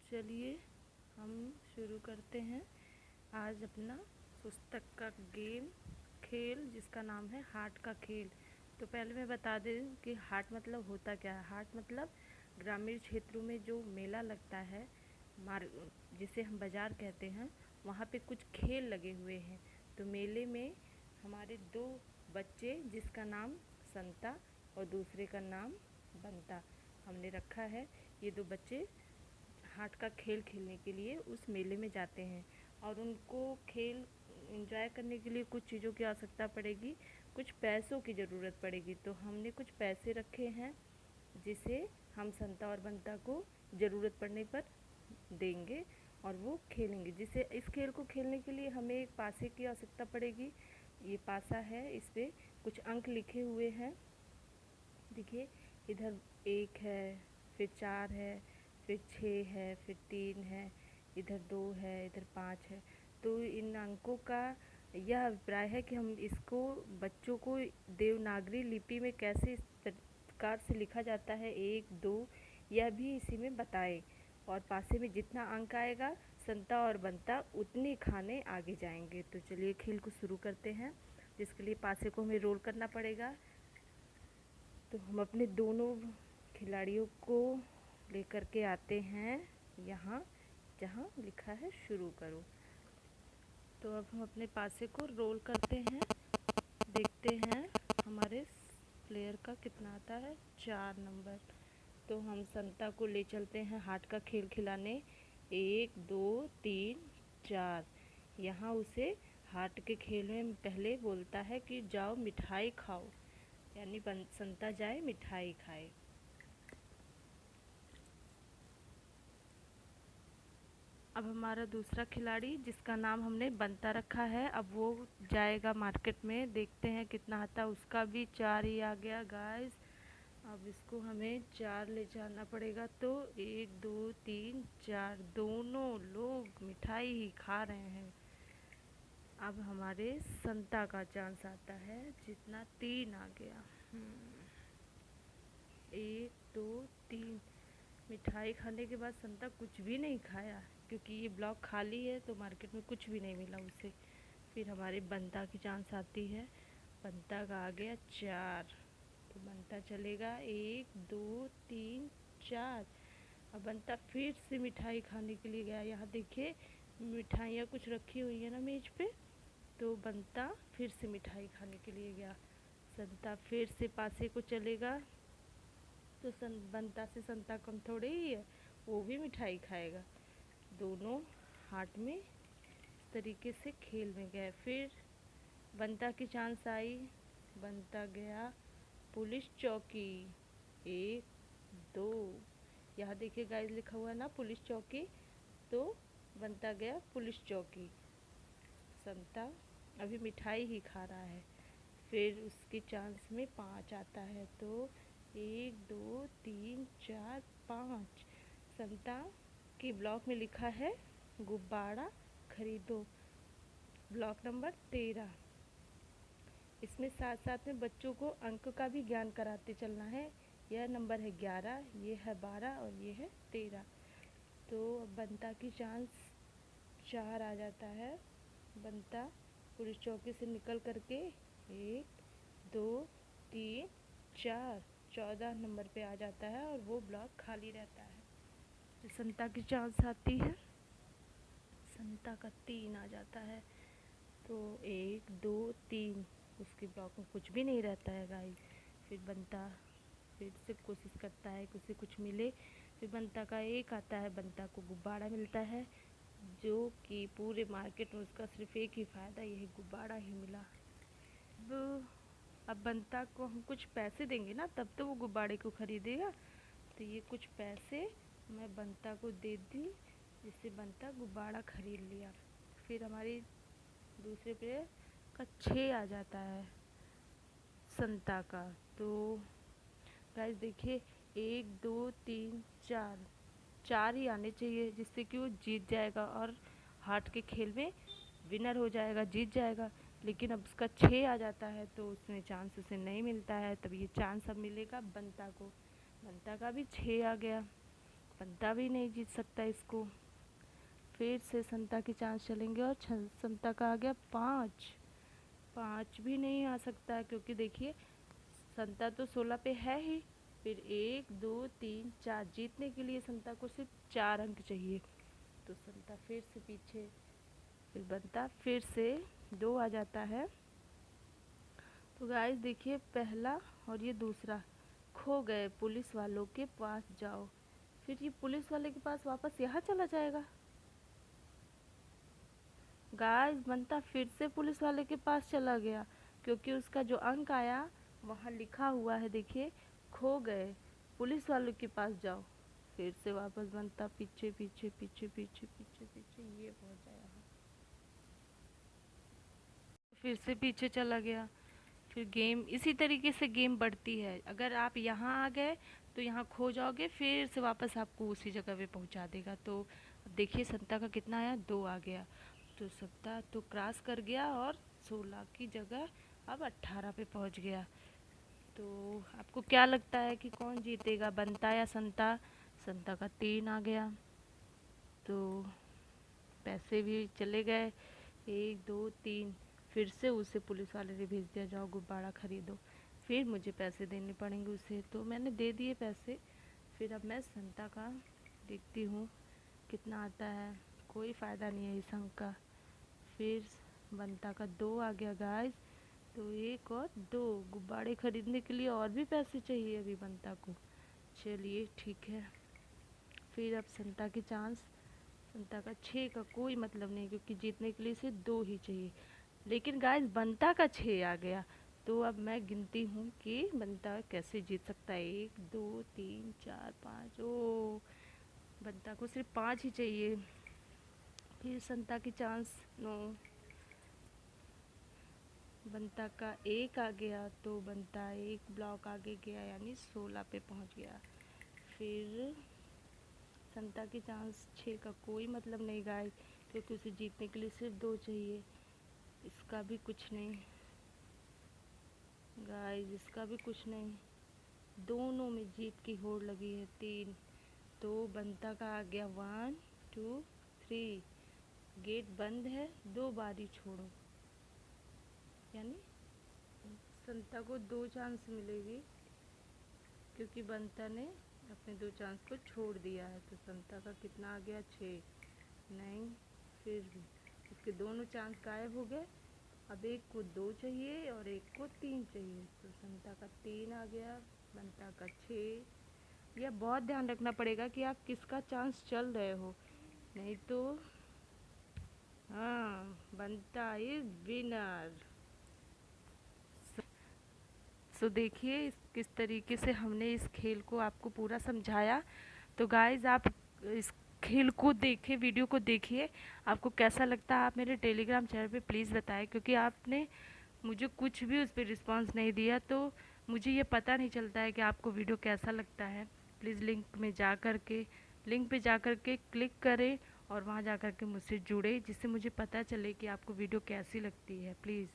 चलिए हम शुरू करते हैं आज अपना पुस्तक का गेम खेल जिसका नाम है हाट का खेल। तो पहले मैं बता दूं कि हाट मतलब होता क्या है। हाट मतलब ग्रामीण क्षेत्रों में जो मेला लगता है, जिसे हम बाज़ार कहते हैं, वहाँ पे कुछ खेल लगे हुए हैं। तो मेले में हमारे दो बच्चे, जिसका नाम संता और दूसरे का नाम बंता, हमने रखा है। ये दो बच्चे हाट का खेल खेलने के लिए उस मेले में जाते हैं और उनको खेल एंजॉय करने के लिए कुछ चीज़ों की आवश्यकता पड़ेगी, कुछ पैसों की ज़रूरत पड़ेगी। तो हमने कुछ पैसे रखे हैं जिसे हम संता और बंता को ज़रूरत पड़ने पर देंगे और वो खेलेंगे। जिसे इस खेल को खेलने के लिए हमें एक पासे की आवश्यकता पड़ेगी। ये पासा है, इस पर कुछ अंक लिखे हुए हैं। देखिए, इधर 1 है, फिर 4 है, फिर 6 है, फिर 3 है, इधर 2 है, इधर 5 है। तो इन अंकों का यह अभिप्राय है कि हम इसको बच्चों को देवनागरी लिपि में कैसे इस प्रकार से लिखा जाता है 1 2, यह भी इसी में बताएं। और पासे में जितना अंक आएगा, संता और बंता उतने खाने आगे जाएंगे। तो चलिए खेल को शुरू करते हैं, जिसके लिए पासे को हमें रोल करना पड़ेगा। तो हम अपने दोनों खिलाड़ियों को लेकर के आते हैं यहाँ जहाँ लिखा है शुरू करो। तो अब हम अपने पासे को रोल करते हैं, देखते हैं हमारे प्लेयर का कितना आता है। 4 नंबर। तो हम संता को ले चलते हैं हाट का खेल खिलाने। 1 2 3 4। यहाँ उसे हाट के खेल में पहले बोलता है कि जाओ मिठाई खाओ, यानी संता जाए मिठाई खाए। अब हमारा दूसरा खिलाड़ी, जिसका नाम हमने बंता रखा है, अब वो जाएगा मार्केट में। देखते हैं कितना आता है। उसका भी 4 ही आ गया गाइस। अब इसको हमें 4 ले जाना पड़ेगा। तो 1 2 3 4, दोनों लोग मिठाई ही खा रहे हैं। अब हमारे संता का चांस आता है, जितना 3 आ गया। 1 2 3। मिठाई खाने के बाद संता कुछ भी नहीं खाया, क्योंकि ये ब्लॉक खाली है तो मार्केट में कुछ भी नहीं मिला उसे। फिर हमारे बंता की चांस आती है। बंता का आ गया 4। तो बंता चलेगा 1 2 3 4। अब बंता फिर से मिठाई खाने के लिए गया। यहाँ देखिए मिठाइयाँ कुछ रखी हुई है ना मेज पे। तो बंता फिर से मिठाई खाने के लिए गया। संता फिर से पासे को चलेगा। तो बंता से संता कम थोड़े ही है, वो भी मिठाई खाएगा। दोनों हाट में इस तरीके से खेल में गए। फिर बंता की चांस आई। बंता गया पुलिस चौकी। 1 2। यहाँ देखिए गाइस लिखा हुआ है ना पुलिस चौकी। तो बंता गया पुलिस चौकी। संता अभी मिठाई ही खा रहा है। फिर उसकी चांस में 5 आता है। तो 1 2 3 4 5। संता के ब्लॉक में लिखा है गुब्बारा खरीदो, ब्लॉक नंबर 13। इसमें साथ साथ में बच्चों को अंक का भी ज्ञान कराते चलना है। यह नंबर है 11, ये है 12 और ये है 13। तो बंता की चांस 4 आ जाता है। बंता पुलिस चौकी से निकल करके 1 2 3 4, 14 नंबर पे आ जाता है और वो ब्लॉक खाली रहता है। तो संता की चांस आती है। संता का 3 आ जाता है। तो 1 2 3, उसके ब्लॉक में कुछ भी नहीं रहता है गाइस। फिर बंता फिर से कोशिश करता है कि उसे कुछ मिले। फिर बंता का 1 आता है। बंता को गुब्बारा मिलता है, जो कि पूरे मार्केट में उसका सिर्फ एक ही फ़ायदा, यही गुब्बारा ही मिला। अब बंता को हम कुछ पैसे देंगे ना, तब तो वो गुब्बारे को खरीदेगा। तो ये कुछ पैसे मैं बंता को दे दी, जिससे बंता गुब्बारा खरीद लिया। फिर हमारी दूसरे प्लेयर का 6 आ जाता है संता का। तो गाइस देखिए 1 2 3 4, 4 ही आने चाहिए, जिससे कि वो जीत जाएगा और हाट के खेल में विनर हो जाएगा, जीत जाएगा। लेकिन अब उसका 6 आ जाता है तो उसमें चांस उसे नहीं मिलता है। तब ये चांस अब मिलेगा बंता को। बंता का भी 6 आ गया। बंता भी नहीं जीत सकता इसको। फिर से संता की चांस चलेंगे और संता का आ गया 5। 5 भी नहीं आ सकता क्योंकि देखिए संता तो 16 पे है ही। फिर 1 2 3 4 जीतने के लिए संता को सिर्फ 4 अंक चाहिए। तो संता फिर से पीछे, फिर बंता फिर से 2 आ जाता है। तो गाइस देखिए पहला और ये दूसरा, खो गए पुलिस वालों के पास जाओ। फिर ये पुलिस वाले के पास वापस यहाँ चला जाएगा। गाइस बंता फिर से पुलिस वाले के पास चला गया क्योंकि उसका जो अंक आया वहाँ लिखा हुआ है, देखिए खो गए पुलिस वालों के पास जाओ। फिर से वापस बंता पीछे पीछे पीछे पीछे पीछे पीछे ये पहुँच जाएगा। फिर से पीछे चला गया। फिर गेम इसी तरीके से गेम बढ़ती है। अगर आप यहाँ आ गए तो यहाँ खो जाओगे, फिर से वापस आपको उसी जगह पे पहुँचा देगा। तो अब देखिए संता का कितना आया, 2 आ गया। तो संता तो क्रॉस कर गया और 16 की जगह अब 18 पे पहुँच गया। तो आपको क्या लगता है कि कौन जीतेगा, बंता या संता? संता का 3 आ गया। तो पैसे भी चले गए, 1 2 3। फिर से उसे पुलिस वाले ने भेज दिया, जाओ गुब्बारा खरीदो। फिर मुझे पैसे देने पड़ेंगे उसे, तो मैंने दे दिए पैसे। फिर अब मैं संता का देखती हूँ कितना आता है। कोई फ़ायदा नहीं है इस अंक का। फिर बंता का 2 आ गया गाइस। तो 1 और 2 गुब्बारे खरीदने के लिए और भी पैसे चाहिए अभी बंता को। चलिए ठीक है। फिर अब संता की चांस, संता का 6 का कोई मतलब नहीं क्योंकि जीतने के लिए सिर्फ 2 ही चाहिए। लेकिन गाइस बंता का 6 आ गया। तो अब मैं गिनती हूँ कि बंता कैसे जीत सकता है। 1 2 3 4 5। ओ बंता को सिर्फ 5 ही चाहिए। फिर संता की चांस 9। बंता का 1 आ गया तो बंता 1 ब्लॉक आगे गया यानी 16 पे पहुँच गया। फिर संता की चांस 6 का कोई मतलब नहीं गाइस क्योंकि उसे जीतने के लिए सिर्फ 2 चाहिए। इसका भी कुछ नहीं गाइस, इसका भी कुछ नहीं। दोनों में जीत की होड़ लगी है। 3। तो बंता का आ गया 1 2 3। गेट बंद है, 2 बारी छोड़ो यानी संता को 2 चांस मिलेगी क्योंकि बंता ने अपने 2 चांस को छोड़ दिया है। तो संता का कितना आ गया, 6। नहीं, फिर भी उसके दोनों चांस गायब हो गए। अब एक को 2 चाहिए और एक को 3 चाहिए। तो संता का 3 आ गया, बंता का 6। यह बहुत ध्यान रखना पड़ेगा कि आप किसका चांस चल रहे हो, नहीं तो हाँ बंता इज विनर। सो देखिए किस तरीके से हमने इस खेल को आपको पूरा समझाया। तो गाइज आप इस खेल को देखिए, वीडियो को देखिए, आपको कैसा लगता है आप मेरे टेलीग्राम चैनल पे प्लीज़ बताएं क्योंकि आपने मुझे कुछ भी उस पर रिस्पांस नहीं दिया तो मुझे ये पता नहीं चलता है कि आपको वीडियो कैसा लगता है। प्लीज़ लिंक पे जा कर के क्लिक करें और वहाँ जा कर के मुझसे जुड़े जिससे मुझे पता चले कि आपको वीडियो कैसी लगती है। प्लीज़।